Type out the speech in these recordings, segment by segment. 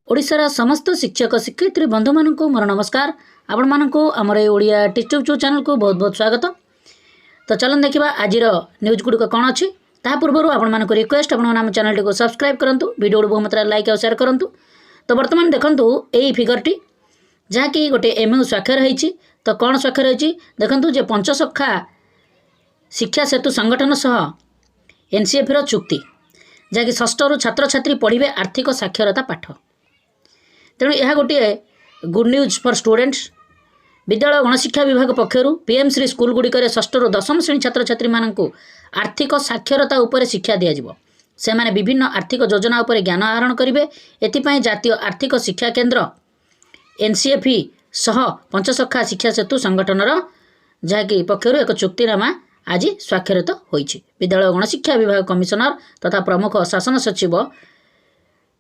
ओडिशार समस्त शिक्षक शिक्षयित्री बंधु मानक मोर नमस्कार। आपण मानक आमर ओडिया टीचर चैनल को बहुत बहुत स्वागत। तो चलन देखा आज न्यूज गुड़िक कौन अच्छी ता पूर्व आपण मानक रिक्वेस्ट आपण चैनल को सब्सक्राइब करूँ, वीडियो को बहुत मात्रा लाइक और शेयर करूँ। तो बर्तमान देखूँ यही फिगरटी जहाँकि गोटे एमयू स्वाक्षर होती। तो कौन स्वाक्षर होती देखूँ जे पंचसखा शिक्षा सेतु संगठन सह एनसीएफ चुक्ति जहाँकि षष्ठ रु छात्र छात्री पढ़े आर्थिक साक्षरता पाठ। तेणु यह गोटे गुड न्यूज फॉर स्टूडेंट्स। विद्यालय गणशिक्षा विभाग पक्षर पीएम श्री स्कूल गुड़िक षष्ठ रु दशम श्रेणी छात्र छात्री मानक आर्थिक साक्षरता उपर शिक्षा दिज्व। से माने विभिन्न आर्थिक योजना उपर ज्ञान आहरण करेंगे। एथिपाई जातीय आर्थिक शिक्षा केन्द्र एनसीएफ सह पंचसखा शिक्षा सेतु संगठनर जहाँकि पक्षर एक चुक्तिनामा आज स्वाक्षरित होइछि। विद्यालय गणशिक्षा विभाग कमिशनर तथा प्रमुख शासन सचिव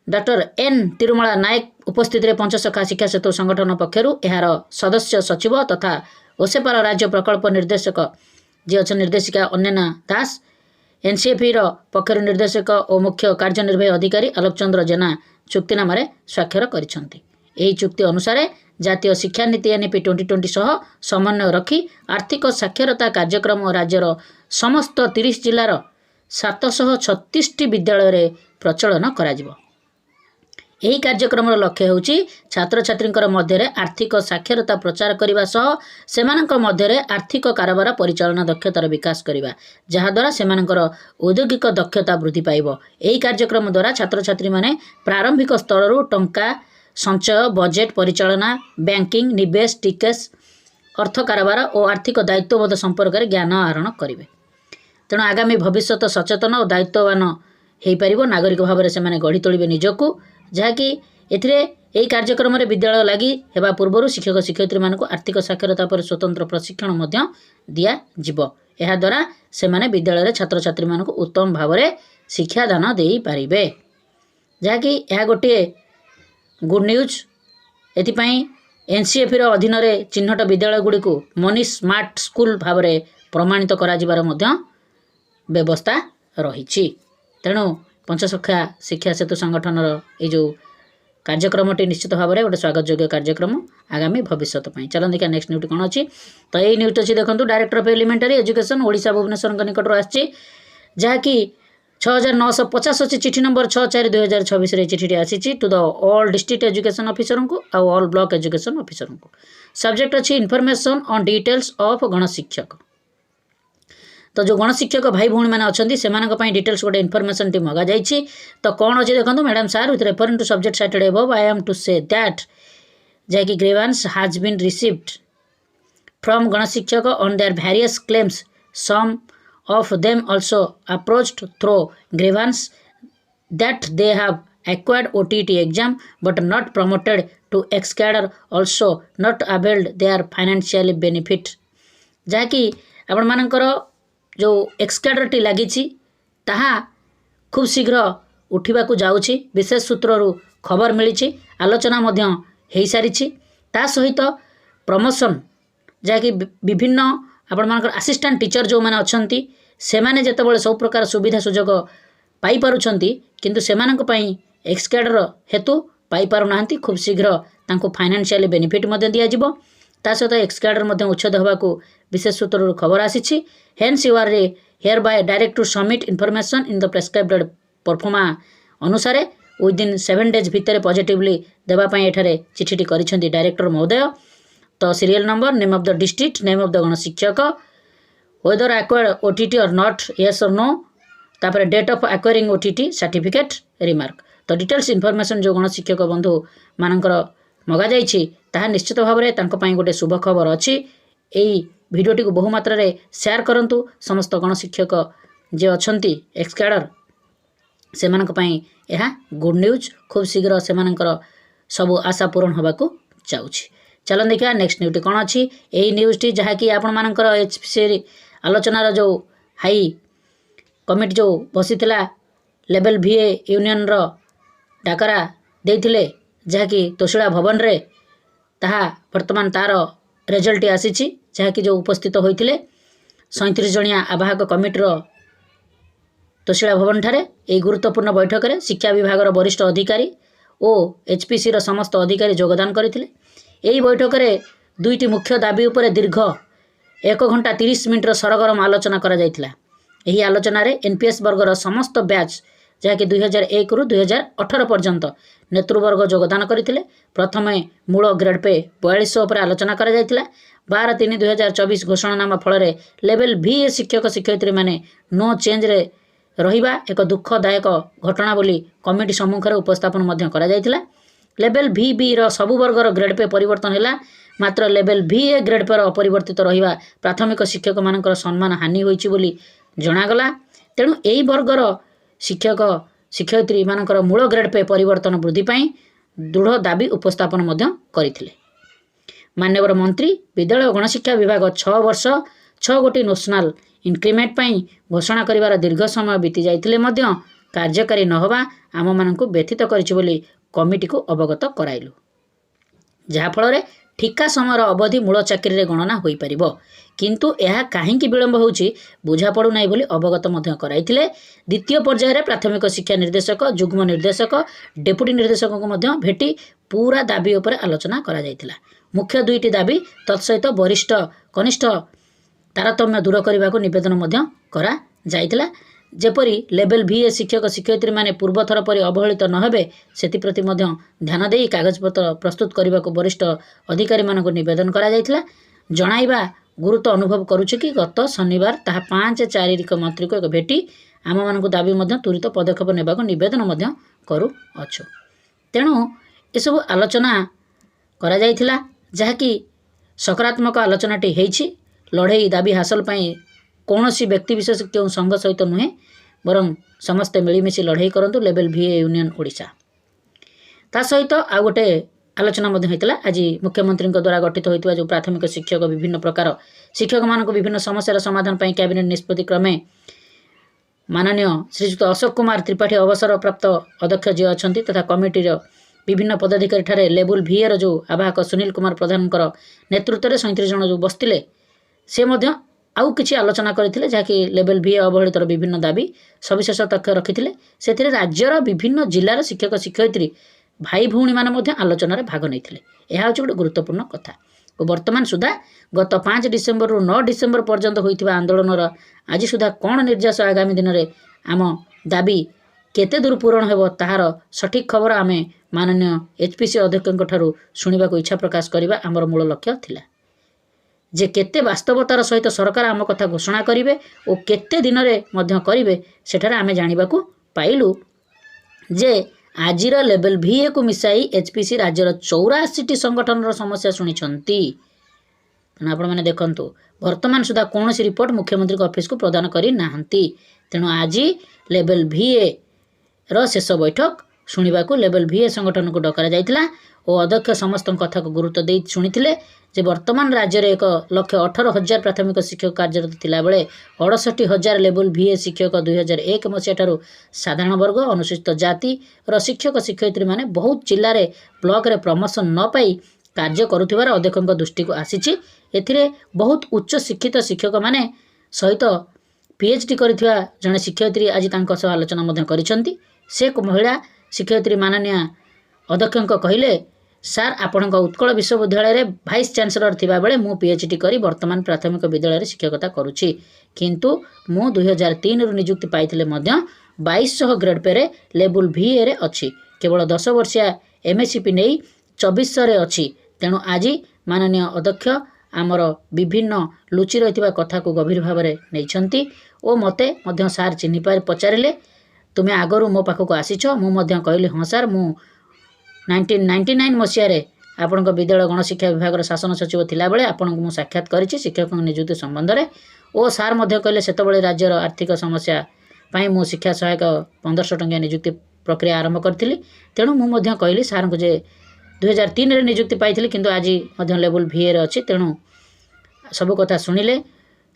डॉक्टर एन तिरुमला नायक उपस्थित पंचसखा शिक्षा सेतु संगठन पक्षर यार सदस्य सचिव तथा ओसेपार राज्य प्रकल्प निर्देशक जी अच्छा निर्देशिका अन्यना दास, एनसीएफ पक्षर निर्देशक और मुख्य कार्यनिर्वाही अधिकारी आलोकचंद्र जेना चुक्तिनामा स्वाक्षर करिसेंति। यही चुक्ति अनुसार जातीय शिक्षा नीति एनईपी 2020 सह समन्वय रखी आर्थिक साक्षरता कार्यक्रम राज्यर समस्त 30 जिलार 736 विद्यालय प्रचलन कराजिवो। यही कार्यक्रम लक्ष्य होची छात्र छात्री मध्य आर्थिक साक्षरता प्रचार करने सह सेमानक मध्य आर्थिक कारोबार परिचालना दक्षतार विकास करने जहाद्वारा सेमानकर औद्योगिक दक्षता वृद्धि पाइब। यही कार्यक्रम द्वारा छात्र छात्री माने प्रारंभिक स्तर टंका संचय बजेट परिचालना बैंकिंग निवेश टिकेस अर्थ कारोबार और आर्थिक दायित्वबोध संपर्क में ज्ञान आहरण करेंगे। तेणु आगामी भविष्यत सचेतन और दायित्ववान हो पार नागरिक भाव से गढ़ी तोड़े निजक जहाँकि यही कार्यक्रम विद्यालय लगी हेबा पूर्व शिक्षक शिक्षयित्री मानक आर्थिक साक्षरता पर स्वतंत्र प्रशिक्षण दिज्व। याद्वारा से विद्यालय छात्र छात्री मानक उत्तम भाव में शिक्षादान दे पारे जहाँकि यह गोटे गुड न्यूज। एथिपाई एनसीएफ अधीन चिन्हट विद्यालय गुड़ी को मनी स्मार्ट स्कूल भाव में प्रमाणित कराजिबार व्यवस्था रही। तेणु पंचसखा शिक्षा सेतु संगठन ये जो कार्यक्रमटी निश्चित भाव में गोटे स्वागत योग्य कार्यक्रम आगामी भविष्य। चलो देखा नेक्स्ट न्यूज कौन अच्छी। तो यही न्यूज अच्छी देखो director of elementary education Odisha Bhubaneswar निकट आसी जहाँकि 6950 अच्छी चिठी नंबर 6/4/2026 चिठी आसी to the all district education officer को और ऑल ब्लॉक एजुकेशन ऑफिसर को। सब्जेक्ट अच्छी इनफॉरमेशन ऑन डिटेल्स ऑफ गणशिक्षक। तो जो गणशिक्षक भाई भौणी मैंने अच्छी से डिटेल्स गोटे इनफॉरमेशन टी मगा जाइए। तो कौन अच्छे देखो madam sir with referring to subject cited above I am to say that जैकि grievance has been received from गणशिक्षक on their various claims some of them also approached through grievance that they have acquired OTT exam but not promoted to ex-cadre also not availed their financial benefit। जहाँकि आपण मानकर जो एक्सकाडर T लगी ताहा खूब शीघ्र उठा जाऊँगी। विशेष सूत्रु खबर मिली आलोचना हो सारी ता सहित प्रमोशन जहाँकि विभिन्न आपण मानकर असिस्टेंट टीचर जो मैंने अच्छा से माने जेतेबेले सब प्रकार सुविधा सुजोग पाई पारुछंती किंतु सेमानक पई एक्सकाडर हेतु पाई पारु नाहंती। खूब शीघ्र तांको फाइनेंशियल बेनिफिट मध्य दिया जिवो। ता सहित एक्सकाडर मध्य उच्छेद होबाकू विशेष सूत्रु खबर आसीछि। Hence you are hereby direct to submit information in the prescribed proforma अनुसार विदिन 7 days भितर पॉजिटिवली देबा पई एठारे चिठीटी करिसेंती डायरेक्टर महोदय। तो serial number name of the district name of the गणशिक्षक whether acquired OTT or not yes or no तापर date of acquiring OTT certificate remark. तो डिटेल्स इनफॉरमेशन जो गणशिक्षक बंधु मानकर मगा जाइछि ताहा निश्चित भाव में तांको पई गोटे शुभ खबर अच्छी। यही भिडियोटी को बहुमात्रा रे शेयर करंतु समस्त गणशिक्षक जे अछंती एक्सकाडर से मानक पई यह गुड न्यूज। खूब शीघ्र से मानकर सब आशा पूर्ण होबाकू जाउछि। चलो देखा नेक्स्ट न्यूज कौन अच्छी। यही न्यूज टी जहाँकि आपण मानकर एचपीसी आलोचनार जो हाई कमिटी जो बसीला लेवल VA यूनियन रो डाकरा देथिले जहाँकि तोशिला भवन रे ताहा वर्तमान तार रिजल्ट आसी जहाँकि जो उपस्थित होइथिले 37 जणिया आवाहक कमिटी रो तोशिला भवन ठारे एक गुरुत्वपूर्ण बैठक में शिक्षा विभाग वरिष्ठ अधिकारी ଓ ଏଚ୍ପିସିର ସମସ୍ତ ଅଧିକାରୀ ଯୋଗଦାନ କରିଥିଲେ। ଏହି ବୈଠକରେ ଦୁଇଟି ମୁଖ୍ୟ ଦାବି ଉପରେ ଦୀର୍ଘ 1 ଘଣ୍ଟା 30 ମିନିଟ୍ର ସରଗରମ ଆଲୋଚନା କରାଯାଇଥିଲା। ଏହି ଆଲୋଚନାରେ ଏନ୍ପିଏସ୍ ବର୍ଗର ସମସ୍ତ ବ୍ୟାଚ୍ ଯାହାକି 2001ରୁ 2018 ପର୍ଯ୍ୟନ୍ତ ନେତୃବର୍ଗ ଯୋଗଦାନ କରିଥିଲେ। ପ୍ରଥମେ ମୂଳ ଗ୍ରେଡ୍ ପେ 4200 ଉପରେ ଆଲୋଚନା କରାଯାଇଥିଲା। 12/3/2024 ଘୋଷଣାନାମା ଫଳରେ ଲେଭେଲ୍ VA ଶିକ୍ଷକ ଶିକ୍ଷୟିତ୍ରୀମାନେ ନୋ ଚେଞ୍ଜରେ ରହିବା ଏକ ଦୁଃଖଦାୟକ ଘଟଣା ବୋଲି କମିଟି ସମ୍ମୁଖରେ ଉପସ୍ଥାପନ ମଧ୍ୟ କରାଯାଇଥିଲା। ଲେଭେଲ୍ VBର ସବୁ ବର୍ଗର ଗ୍ରେଡ୍ ପେ ପରିବର୍ତ୍ତନ ହେଲା, ମାତ୍ର ଲେଭେଲ୍ VA ଗ୍ରେଡ୍ ପେର ଅପରିବର୍ତ୍ତିତ ରହିବା ପ୍ରାଥମିକ ଶିକ୍ଷକମାନଙ୍କର ସମ୍ମାନ ହାନି ହୋଇଛି ବୋଲି ଜଣାଗଲା। ତେଣୁ ଏହି ବର୍ଗର ଶିକ୍ଷକ ଶିକ୍ଷୟିତ୍ରୀମାନଙ୍କର ମୂଳ ଗ୍ରେଡ୍ ପେ ପରିବର୍ତ୍ତନ ବୃଦ୍ଧି ପାଇଁ ଦୃଢ଼ ଦାବି ଉପସ୍ଥାପନ ମଧ୍ୟ କରିଥିଲେ। ମାନ୍ୟବର ମନ୍ତ୍ରୀ ବିଦ୍ୟାଳୟ ଓ ଗଣଶିକ୍ଷା ବିଭାଗ 6 ବର୍ଷ 6 ଗୋଟି ନ୍ୟାସନାଲ୍ ଇନକ୍ରିମେଣ୍ଟ ପାଇଁ ଘୋଷଣା କରିବାର ଦୀର୍ଘ ସମୟ ବିତି ଯାଇଥିଲେ ମଧ୍ୟ କାର୍ଯ୍ୟକାରୀ ନ ହେବା ଆମମାନଙ୍କୁ ବ୍ୟଥିତ କରିଛି ବୋଲି କମିଟିକୁ ଅବଗତ କରାଇଲୁ। ଯାହାଫଳରେ ଠିକା ସମୟର ଅବଧି ମୂଳ ଚାକିରିରେ ଗଣନା ହୋଇପାରିବ। କିନ୍ତୁ ଏହା କାହିଁକି ବିଳମ୍ବ ହେଉଛି ବୁଝାପଡ଼ୁନାହିଁ ବୋଲି ଅବଗତ ମଧ୍ୟ କରାଇଥିଲେ। ଦ୍ୱିତୀୟ ପର୍ଯ୍ୟାୟରେ ପ୍ରାଥମିକ ଶିକ୍ଷା ନିର୍ଦ୍ଦେଶକ, ଯୁଗ୍ମ ନିର୍ଦ୍ଦେଶକ, ଡେପୁଟି ନିର୍ଦ୍ଦେଶକଙ୍କୁ ମଧ୍ୟ ଭେଟି ପୁରା ଦାବି ଉପରେ ଆଲୋଚନା କରାଯାଇଥିଲା। ମୁଖ୍ୟ ଦୁଇଟି ଦାବି ତତ୍ସହିତ ବରିଷ୍ଠ କନିଷ୍ଠ ତାରତମ୍ୟ ଦୂର କରିବାକୁ ନିବେଦନ ମଧ୍ୟ କରାଯାଇଥିଲା। ଯେପରି ଲେଭେଲ୍ VA ଶିକ୍ଷକ ଶିକ୍ଷୟିତ୍ରୀମାନେ ପୂର୍ବଥର ପରି ଅବହେଳିତ ନ ହେବେ ସେଥିପ୍ରତି ମଧ୍ୟ ଧ୍ୟାନ ଦେଇ କାଗଜପତ୍ର ପ୍ରସ୍ତୁତ କରିବାକୁ ବରିଷ୍ଠ ଅଧିକାରୀମାନଙ୍କୁ ନିବେଦନ କରାଯାଇଥିଲା। ଜଣାଇବା ଗୁରୁତ୍ୱ ଅନୁଭବ କରୁଛୁ କି ଗତ ଶନିବାର ତାହା 5/4 ମନ୍ତ୍ରୀଙ୍କୁ ଏକ ଭେଟି ଆମମାନଙ୍କୁ ଦାବି ମଧ୍ୟ ତ୍ୱରିତ ପଦକ୍ଷେପ ନେବାକୁ ନିବେଦନ ମଧ୍ୟ କରୁଅଛୁ। ତେଣୁ ଏସବୁ ଆଲୋଚନା କରାଯାଇଥିଲା, ଯାହାକି ସକାରାତ୍ମକ ଆଲୋଚନାଟି ହୋଇଛି। ଲଢ଼େଇ ଦାବି ହାସଲ ପାଇଁ କୌଣସି ବ୍ୟକ୍ତିବିଶେଷ କେଉଁ ସଂଘ ସହିତ ନୁହେଁ, ବରଂ ସମସ୍ତେ ମିଳିମିଶି ଲଢ଼େଇ କରନ୍ତୁ ଲେଭେଲ୍ VA ୟୁନିୟନ ଓଡ଼ିଶା। ତା ସହିତ ଆଉ ଗୋଟେ ଆଲୋଚନା ମଧ୍ୟ ହୋଇଥିଲା। ଆଜି ମୁଖ୍ୟମନ୍ତ୍ରୀଙ୍କ ଦ୍ୱାରା ଗଠିତ ହୋଇଥିବା ଯେଉଁ ପ୍ରାଥମିକ ଶିକ୍ଷକ ବିଭିନ୍ନ ପ୍ରକାର ଶିକ୍ଷକମାନଙ୍କୁ ବିଭିନ୍ନ ସମସ୍ୟାର ସମାଧାନ ପାଇଁ କ୍ୟାବିନେଟ୍ ନିଷ୍ପତ୍ତି କ୍ରମେ ମାନନୀୟ ଶ୍ରୀଯୁକ୍ତ ଅଶୋକ କୁମାର ତ୍ରିପାଠୀ ଅବସରପ୍ରାପ୍ତ ଅଧ୍ୟକ୍ଷ ଯିଏ ଅଛନ୍ତି ତଥା କମିଟିର ବିଭିନ୍ନ ପଦାଧିକାରୀଠାରେ ଲେଭେଲ୍ VAର ଯେଉଁ ଆବାହକ ସୁନୀଲ କୁମାର ପ୍ରଧାନଙ୍କର ନେତୃତ୍ୱରେ 37 ଜଣ ଯେଉଁ ବସିଥିଲେ ସେ ମଧ୍ୟ ଆଉ କିଛି ଆଲୋଚନା କରିଥିଲେ, ଯାହାକି ଲେଭେଲ୍ VA ଅବହେଳିତର ବିଭିନ୍ନ ଦାବି ସବିଶେଷ ତଥ୍ୟ ରଖିଥିଲେ। ସେଥିରେ ରାଜ୍ୟର ବିଭିନ୍ନ ଜିଲ୍ଲାର ଶିକ୍ଷକ ଶିକ୍ଷୟିତ୍ରୀ ଭାଇ ଭଉଣୀମାନେ ମଧ୍ୟ ଆଲୋଚନାରେ ଭାଗ ନେଇଥିଲେ। ଏହା ହେଉଛି ଗୋଟେ ଗୁରୁତ୍ୱପୂର୍ଣ୍ଣ କଥା। ଓ ବର୍ତ୍ତମାନ ସୁଦ୍ଧା ଗତ 5 ଡିସେମ୍ବରରୁ 9 ଡିସେମ୍ବର ପର୍ଯ୍ୟନ୍ତ ହୋଇଥିବା ଆନ୍ଦୋଳନର ଆଜି ସୁଦ୍ଧା କ'ଣ ନିର୍ଯାସ ଆଗାମୀ ଦିନରେ ଆମ ଦାବି କେତେ ଦୂର ପୂରଣ ହେବ ତାହାର ସଠିକ୍ ଖବର ଆମେ ମାନନୀୟ HPC ଅଧ୍ୟକ୍ଷଙ୍କ ଠାରୁ ଶୁଣିବାକୁ ଇଚ୍ଛା ପ୍ରକାଶ କରିବା ଆମର ମୂଳ ଲକ୍ଷ୍ୟ ଥିଲା। ଯେ କେତେ ବାସ୍ତବତାର ସହିତ ସରକାର ଆମ କଥା ଘୋଷଣା କରିବେ ଓ କେତେ ଦିନରେ ମଧ୍ୟ କରିବେ ସେଠାରେ ଆମେ ଜାଣିବାକୁ ପାଇଲୁ ଯେ ଆଜିର ଲେଭେଲ୍ VAକୁ ମିଶାଇ HPC ରାଜ୍ୟର 84ଟି ସଂଗଠନର ସମସ୍ୟା ଶୁଣିଛନ୍ତି। ତେଣୁ ଆପଣମାନେ ଦେଖନ୍ତୁ ବର୍ତ୍ତମାନ ସୁଦ୍ଧା କୌଣସି ରିପୋର୍ଟ ମୁଖ୍ୟମନ୍ତ୍ରୀଙ୍କ ଅଫିସକୁ ପ୍ରଦାନ କରିନାହାନ୍ତି। ତେଣୁ ଆଜି ଲେଭେଲ୍ VAର ଶେଷ ବୈଠକ ଶୁଣିବାକୁ ଲେଭେଲ୍ VA ସଂଗଠନକୁ ଡକାଯାଇଥିଲା ଓ ଅଧ୍ୟକ୍ଷ ସମସ୍ତଙ୍କ କଥାକୁ ଗୁରୁତ୍ୱ ଦେଇ ଶୁଣିଥିଲେ ଯେ ବର୍ତ୍ତମାନ ରାଜ୍ୟରେ 1,18,000 ପ୍ରାଥମିକ ଶିକ୍ଷକ କାର୍ଯ୍ୟରତ ଥିଲାବେଳେ 68,000 ଲେଭେଲ୍ VA ଶିକ୍ଷକ 2001 ମସିହା ଠାରୁ ସାଧାରଣ ବର୍ଗ ଅନୁସୂଚିତ ଜାତିର ଶିକ୍ଷକ ଶିକ୍ଷୟିତ୍ରୀମାନେ ବହୁତ ଜିଲ୍ଲାରେ ବ୍ଲକରେ ପ୍ରମୋସନ୍ ନ ପାଇ କାର୍ଯ୍ୟ କରୁଥିବାର ଅଧ୍ୟକ୍ଷଙ୍କ ଦୃଷ୍ଟିକୁ ଆସିଛି। ଏଥିରେ ବହୁତ ଉଚ୍ଚ ଶିକ୍ଷିତ ଶିକ୍ଷକମାନେ ସହିତ PhD କରିଥିବା ଜଣେ ଶିକ୍ଷୟିତ୍ରୀ ଆଜି ତାଙ୍କ ସହ ଆଲୋଚନା ମଧ୍ୟ କରିଛନ୍ତି। ସେ ମହିଳା ଶିକ୍ଷୟିତ୍ରୀ ମାନନୀୟ ଅଧ୍ୟକ୍ଷଙ୍କ କହିଲେ, ସାର୍ ଆପଣଙ୍କ ଉତ୍କଳ ବିଶ୍ୱବିଦ୍ୟାଳୟରେ ଭାଇସ୍ ଚାନ୍ସେଲର ଥିବାବେଳେ ମୁଁ PhD କରି ବର୍ତ୍ତମାନ ପ୍ରାଥମିକ ବିଦ୍ୟାଳୟରେ ଶିକ୍ଷକତା କରୁଛି, କିନ୍ତୁ ମୁଁ 2003ରୁ ନିଯୁକ୍ତି ପାଇଥିଲେ ମଧ୍ୟ 2200 ଗ୍ରେଡ୍ ପେରେ ଲେଭେଲ୍ VAରେ ଅଛି। କେବଳ 10 ବର୍ଷିଆ MSCP ନେଇ 2400ରେ ଅଛି। ତେଣୁ ଆଜି ମାନନୀୟ ଅଧ୍ୟକ୍ଷ ଆମର ବିଭିନ୍ନ ଲୁଚି ରହିଥିବା କଥାକୁ ଗଭୀର ଭାବରେ ନେଇଛନ୍ତି ଓ ମୋତେ ମଧ୍ୟ ସାର୍ ଚିହ୍ନି ପଚାରିଲେ, ତୁମେ ଆଗରୁ ମୋ ପାଖକୁ ଆସିଛ? ମୁଁ ମଧ୍ୟ କହିଲି ହଁ ସାର୍, ମୁଁ 1999 ମସିହାରେ ଆପଣଙ୍କ ବିଦ୍ୟାଳୟ ଗଣଶିକ୍ଷା ବିଭାଗର ଶାସନ ସଚିବ ଥିଲାବେଳେ ଆପଣଙ୍କୁ ମୁଁ ସାକ୍ଷାତ କରିଛି ଶିକ୍ଷକଙ୍କ ନିଯୁକ୍ତି ସମ୍ବନ୍ଧରେ। ଓ ସାର୍ ମଧ୍ୟ କହିଲେ ସେତେବେଳେ ରାଜ୍ୟର ଆର୍ଥିକ ସମସ୍ୟା ପାଇଁ ମୁଁ ଶିକ୍ଷା ସହାୟକ 1500 ଟଙ୍କିଆ ନିଯୁକ୍ତି ପ୍ରକ୍ରିୟା ଆରମ୍ଭ କରିଥିଲି। ତେଣୁ ମୁଁ ମଧ୍ୟ କହିଲି ସାର୍ଙ୍କୁ ଯେ 2003ରେ ନିଯୁକ୍ତି ପାଇଥିଲି କିନ୍ତୁ ଆଜି ମଧ୍ୟ ଲେଭେଲ୍ VAରେ ଅଛି। ତେଣୁ ସବୁ କଥା ଶୁଣିଲେ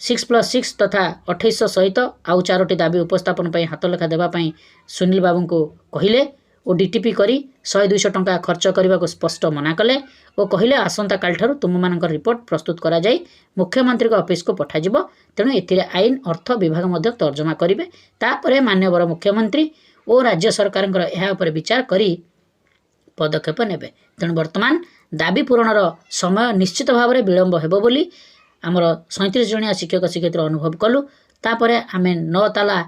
6+6 ତଥା 2800 ସହିତ ଆଉ 4ଟି ଦାବି ଉପସ୍ଥାପନ ପାଇଁ ହାତଲେଖା ଦେବା ପାଇଁ ସୁନୀଲ ବାବୁଙ୍କୁ କହିଲେ ଓ DTP କରି 100-200 ଟଙ୍କା ଖର୍ଚ୍ଚ କରିବାକୁ ସ୍ପଷ୍ଟ ମନା କଲେ ଓ କହିଲେ ଆସନ୍ତାକାଲିଠାରୁ ତୁମମାନଙ୍କର ରିପୋର୍ଟ ପ୍ରସ୍ତୁତ କରାଯାଇ ମୁଖ୍ୟମନ୍ତ୍ରୀଙ୍କ ଅଫିସକୁ ପଠାଯିବ। ତେଣୁ ଏଥିରେ ଆଇନ ଅର୍ଥ ବିଭାଗ ମଧ୍ୟ ତର୍ଜମା କରିବେ। ତାପରେ ମାନ୍ୟବର ମୁଖ୍ୟମନ୍ତ୍ରୀ ଓ ରାଜ୍ୟ ସରକାରଙ୍କର ଏହା ଉପରେ ବିଚାର କରି ପଦକ୍ଷେପ ନେବେ। ତେଣୁ ବର୍ତ୍ତମାନ ଦାବି ପୂରଣର ସମୟ ନିଶ୍ଚିତ ଭାବରେ ବିଳମ୍ବ ହେବ ବୋଲି ଆମର 37 ଜଣିଆ ଶିକ୍ଷକ ଶିକ୍ଷୟିତ୍ରୀ ଅନୁଭବ କଲୁ। ତାପରେ ଆମେ 9 ତାଲା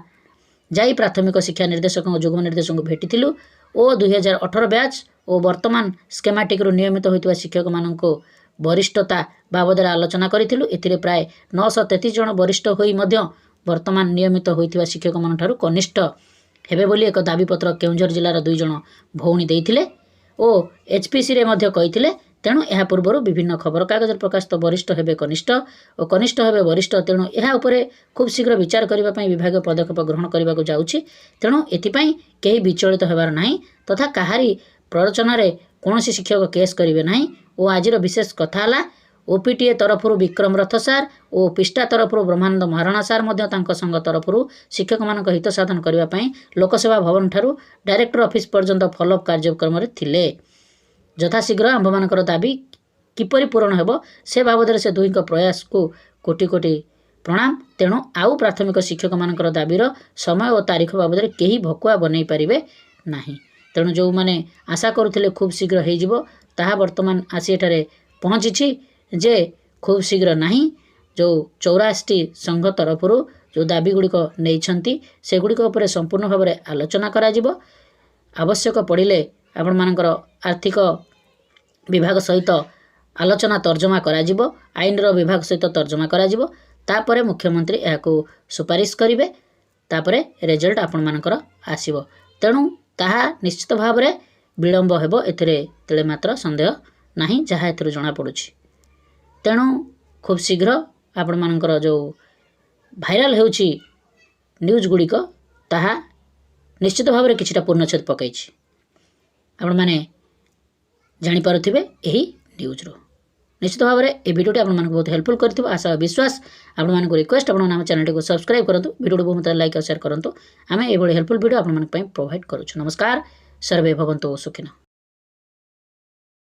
ଯାଇ ପ୍ରାଥମିକ ଶିକ୍ଷା ନିର୍ଦ୍ଦେଶକ ଓ ଯୁଗ୍ମ ନିର୍ଦ୍ଦେଶକଙ୍କୁ ଭେଟିଥିଲୁ ଓ 2018 ବ୍ୟାଚ୍ ଓ ବର୍ତ୍ତମାନ ସ୍କେମାଟିକ୍ରୁ ନିୟମିତ ହୋଇଥିବା ଶିକ୍ଷକମାନଙ୍କୁ ବରିଷ୍ଠତା ବାବଦରେ ଆଲୋଚନା କରିଥିଲୁ। ଏଥିରେ ପ୍ରାୟ 933 ଜଣ ବରିଷ୍ଠ ହୋଇ ମଧ୍ୟ ବର୍ତ୍ତମାନ ନିୟମିତ ହୋଇଥିବା ଶିକ୍ଷକମାନଙ୍କଠାରୁ କନିଷ୍ଠ ହେବେ ବୋଲି ଏକ ଦାବିପତ୍ର କେଉଁଝର ଜିଲ୍ଲାର 2 ଜଣ ଭଉଣୀ ଦେଇଥିଲେ ଓ HPCରେ ମଧ୍ୟ କହିଥିଲେ। ତେଣୁ ଏହା ପୂର୍ବରୁ ବିଭିନ୍ନ ଖବରକାଗଜରେ ପ୍ରକାଶିତ ବରିଷ୍ଠ ହେବେ କନିଷ୍ଠ ଓ କନିଷ୍ଠ ହେବେ ବରିଷ୍ଠ। ତେଣୁ ଏହା ଉପରେ ଖୁବ୍ ଶୀଘ୍ର ବିଚାର କରିବା ପାଇଁ ବିଭାଗୀୟ ପଦକ୍ଷେପ ଗ୍ରହଣ କରିବାକୁ ଯାଉଛି। ତେଣୁ ଏଥିପାଇଁ କେହି ବିଚଳିତ ହେବାର ନାହିଁ ତଥା କାହାରି ପ୍ରରୋଚନାରେ କୌଣସି ଶିକ୍ଷକ କେସ୍ କରିବେ ନାହିଁ। ଓ ଆଜିର ବିଶେଷ କଥା ହେଲା OPTA ତରଫରୁ ବିକ୍ରମ ରଥ ସାର୍ ଓ ପିଷ୍ଟା ତରଫରୁ ବ୍ରହ୍ମାନନ୍ଦ ମହାରଣା ସାର୍ ମଧ୍ୟ ତାଙ୍କ ସଂଘ ତରଫରୁ ଶିକ୍ଷକମାନଙ୍କ ହିତ ସାଧନ କରିବା ପାଇଁ ଲୋକସେବା ଭବନଠାରୁ ଡାଇରେକ୍ଟର ଅଫିସ୍ ପର୍ଯ୍ୟନ୍ତ ଫଲୋଅପ୍ କାର୍ଯ୍ୟକ୍ରମରେ ଥିଲେ। ଯଥାଶୀଘ୍ର ଆମ୍ଭମାନଙ୍କର ଦାବି କିପରି ପୂରଣ ହେବ ସେ ବାବଦରେ ସେ ଦୁହିଁଙ୍କ ପ୍ରୟାସକୁ କୋଟି କୋଟି ପ୍ରଣାମ। ତେଣୁ ଆଉ ପ୍ରାଥମିକ ଶିକ୍ଷକମାନଙ୍କର ଦାବିର ସମୟ ଓ ତାରିଖ ବାବଦରେ କେହି ଭକୁଆ ବନେଇ ପାରିବେ ନାହିଁ। ତେଣୁ ଯେଉଁମାନେ ଆଶା କରୁଥିଲେ ଖୁବ୍ ଶୀଘ୍ର ହୋଇଯିବ ତାହା ବର୍ତ୍ତମାନ ଆସି ଏଠାରେ ପହଞ୍ଚିଛି ଯେ ଖୁବ୍ ଶୀଘ୍ର ନାହିଁ। ଯେଉଁ 84ଟି ସଂଘ ତରଫରୁ ଯେଉଁ ଦାବିଗୁଡ଼ିକ ନେଇଛନ୍ତି ସେଗୁଡ଼ିକ ଉପରେ ସମ୍ପୂର୍ଣ୍ଣ ଭାବରେ ଆଲୋଚନା କରାଯିବ। ଆବଶ୍ୟକ ପଡ଼ିଲେ ଆପଣମାନଙ୍କର ଆର୍ଥିକ ବିଭାଗ ସହିତ ଆଲୋଚନା ତର୍ଜମା କରାଯିବ, ଆଇନର ବିଭାଗ ସହିତ ତର୍ଜମା କରାଯିବ। ତାପରେ ମୁଖ୍ୟମନ୍ତ୍ରୀ ଏହାକୁ ସୁପାରିଶ କରିବେ। ତାପରେ ରେଜଲ୍ଟ ଆପଣମାନଙ୍କର ଆସିବ। ତେଣୁ ତାହା ନିଶ୍ଚିତ ଭାବରେ ବିଳମ୍ବ ହେବ, ଏଥିରେ ତେଳେ ମାତ୍ର ସନ୍ଦେହ ନାହିଁ ଯାହା ଏଥିରୁ ଜଣାପଡ଼ୁଛି। ତେଣୁ ଖୁବ୍ ଶୀଘ୍ର ଆପଣମାନଙ୍କର ଯେଉଁ ଭାଇରାଲ୍ ହେଉଛି ନ୍ୟୁଜ୍ ଗୁଡ଼ିକ ତାହା ନିଶ୍ଚିତ ଭାବରେ କିଛିଟା ପୂର୍ଣ୍ଣଚ୍ଛେଦ ପକାଇଛି। ଆପଣମାନେ ଜାଣିପାରୁଥିବେ ଏହି ନ୍ୟୁଜ୍ରୁ। ନିଶ୍ଚିତ ଭାବରେ ଏ ଭିଡ଼ିଓଟି ଆପଣମାନଙ୍କୁ ବହୁତ ହେଲ୍ପଫୁଲ୍ କରିଥିବ ଆଶା ଓ ବିଶ୍ୱାସ। ଆପଣମାନଙ୍କୁ ରିକ୍ୱେଷ୍ଟ ଆପଣମାନେ ଆମ ଚ୍ୟାନେଲଟିକୁ ସବସ୍କ୍ରାଇବ୍ କରନ୍ତୁ, ଭିଡ଼ିଓଟି ବହୁତ ଲାଇକ୍ ଆଉ ସେୟାର କରନ୍ତୁ। ଆମେ ଏଭଳି ହେଲ୍ପଫୁଲ୍ ଭିଡ଼ିଓ ଆପଣମାନଙ୍କ ପାଇଁ ପ୍ରୋଭାଇଡ଼ କରୁଛୁ। ନମସ୍କାର, ସର୍ବେ ଭବନ୍ତୁ ସୁଖିନଃ।